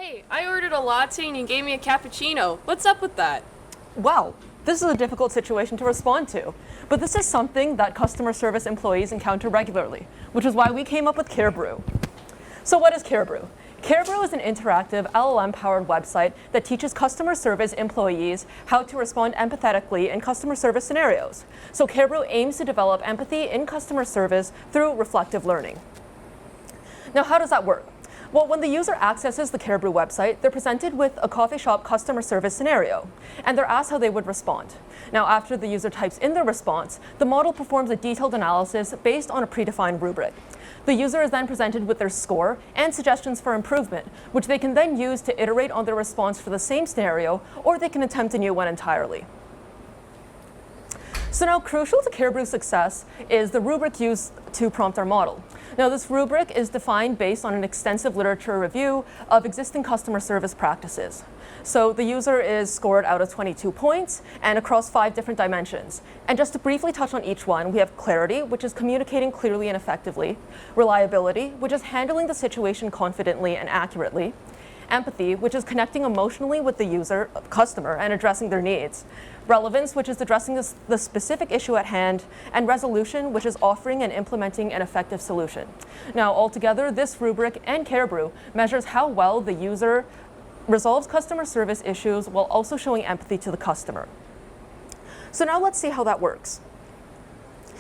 Hey, I ordered a latte and you gave me a cappuccino. What's up with that? Wow, this is a difficult situation to respond to, but this is something that customer service employees encounter regularly, which is why we came up with CareBrew. So what is CareBrew? CareBrew is an interactive LLM-powered website that teaches customer service employees how to respond empathetically in customer service scenarios. So CareBrew aims to develop empathy in customer service through reflective learning. Now, how does that work? Well, when the user accesses the CareBrew website, they're presented with a coffee shop customer service scenario, and they're asked how they would respond. Now, after the user types in their response, the model performs a detailed analysis based on a predefined rubric. The user is then presented with their score and suggestions for improvement, which they can then use to iterate on their response for the same scenario, or they can attempt a new one entirely. So now, crucial to CareBrew's success is the rubric used to prompt our model. Now, this rubric is defined based on an extensive literature review of existing customer service practices. So the user is scored out of 22 points and across 5 different dimensions. And just to briefly touch on each one, we have clarity, which is communicating clearly and effectively; reliability, which is handling the situation confidently and accurately; empathy, which is connecting emotionally with the customer and addressing their needs; relevance, which is addressing the specific issue at hand; and resolution, which is offering and implementing an effective solution. Now, altogether, this rubric and CareBrew measures how well the user resolves customer service issues while also showing empathy to the customer. So now let's see how that works.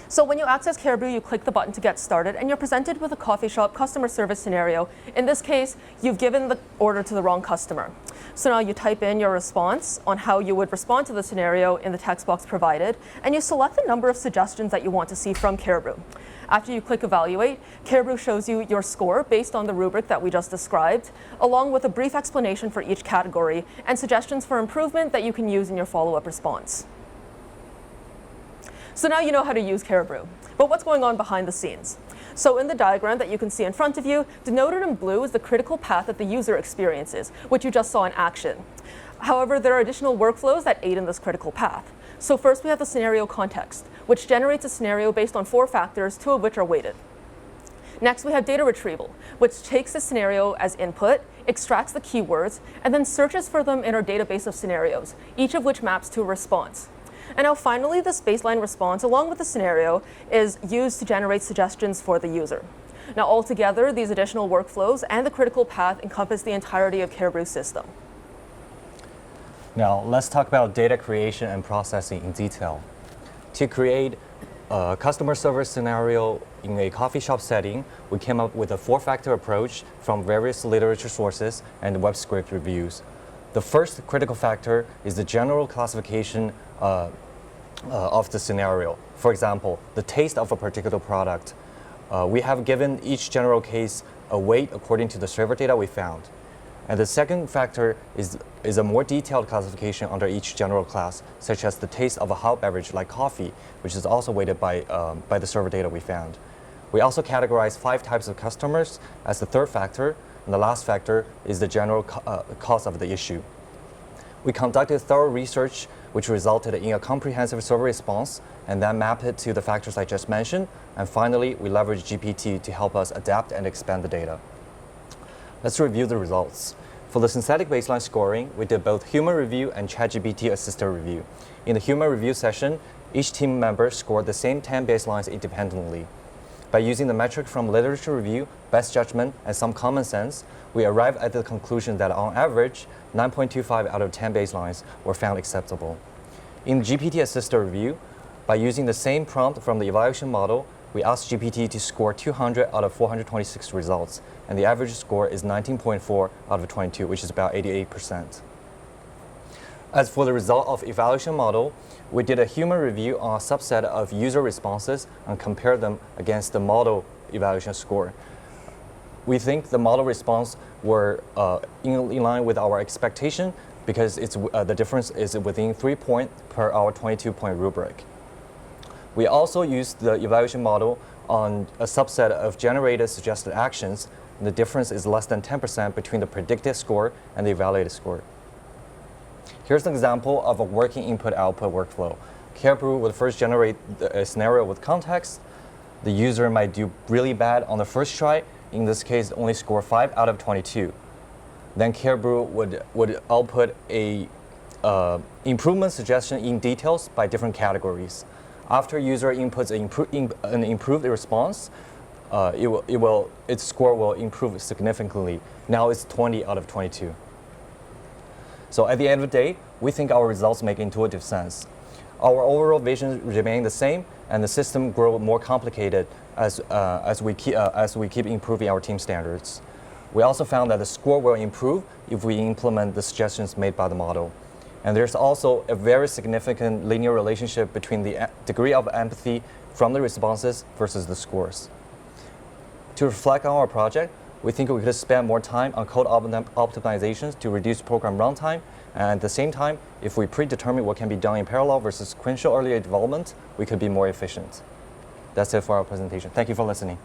So when you access CareBrew, you click the button to get started, and you're presented with a coffee shop customer service scenario. In this case, you've given the order to the wrong customer. So now you type in your response on how you would respond to the scenario in the text box provided, and you select the number of suggestions that you want to see from CareBrew. After you click Evaluate, CareBrew shows you your score based on the rubric that we just described, along with a brief explanation for each category and suggestions for improvement that you can use in your follow-up response. So now you know how to use CareBrew. But what's going on behind the scenes? So in the diagram that you can see in front of you, denoted in blue is the critical path that the user experiences, which you just saw in action. However, there are additional workflows that aid in this critical path. So first we have the scenario context, which generates a scenario based on 4 factors, 2 of which are weighted. Next, we have data retrieval, which takes the scenario as input, extracts the keywords, and then searches for them in our database of scenarios, each of which maps to a response. And now finally, this baseline response, along with the scenario, is used to generate suggestions for the user. Now altogether, these additional workflows and the critical path encompass the entirety of CareBrew's system. Now let's talk about data creation and processing in detail. To create a customer service scenario in a coffee shop setting, we came up with a 4-factor approach from various literature sources and web script reviews. The first critical factor is the general classification of the scenario. For example, the taste of a particular product. We have given each general case a weight according to the server data we found. And the second factor is a more detailed classification under each general class, such as the taste of a hot beverage like coffee, which is also weighted by the server data we found. We also categorize 5 types of customers as the third factor, and the last factor is the general cause of the issue. We conducted thorough research, which resulted in a comprehensive survey response, and then mapped it to the factors I just mentioned. And finally, we leveraged GPT to help us adapt and expand the data. Let's review the results. For the synthetic baseline scoring, we did both human review and ChatGPT assisted review. In the human review session, each team member scored the same 10 baselines independently. By using the metric from literature review, best judgment, and some common sense, we arrived at the conclusion that on average, 9.25 out of 10 baselines were found acceptable. In GPT-assisted review, by using the same prompt from the evaluation model, we asked GPT to score 200 out of 426 results, and the average score is 19.4 out of 22, which is about 88%. As for the result of evaluation model, we did a human review on a subset of user responses and compared them against the model evaluation score. We think the model response were in line with our expectation because the difference is within 3 points per our 22-point rubric. We also used the evaluation model on a subset of generated suggested actions, and the difference is less than 10% between the predicted score and the evaluated score. Here's an example of a working input-output workflow. CareBrew would first generate a scenario with context. The user might do really bad on the first try. In this case, only score 5 out of 22. then CareBrew would output a improvement suggestion in details by different categories. After user inputs an improved response, its score will improve significantly. Now it's 20 out of 22. So at the end of the day, we think our results make intuitive sense. Our overall vision remains the same, and the system grows more complicated as we keep improving our team standards. We also found that the score will improve if we implement the suggestions made by the model. And there's also a very significant linear relationship between the degree of empathy from the responses versus the scores. To reflect on our project, we think we could spend more time on code optimizations to reduce program runtime, and at the same time, if we predetermine what can be done in parallel versus sequential earlier development, we could be more efficient. That's it for our presentation. Thank you for listening.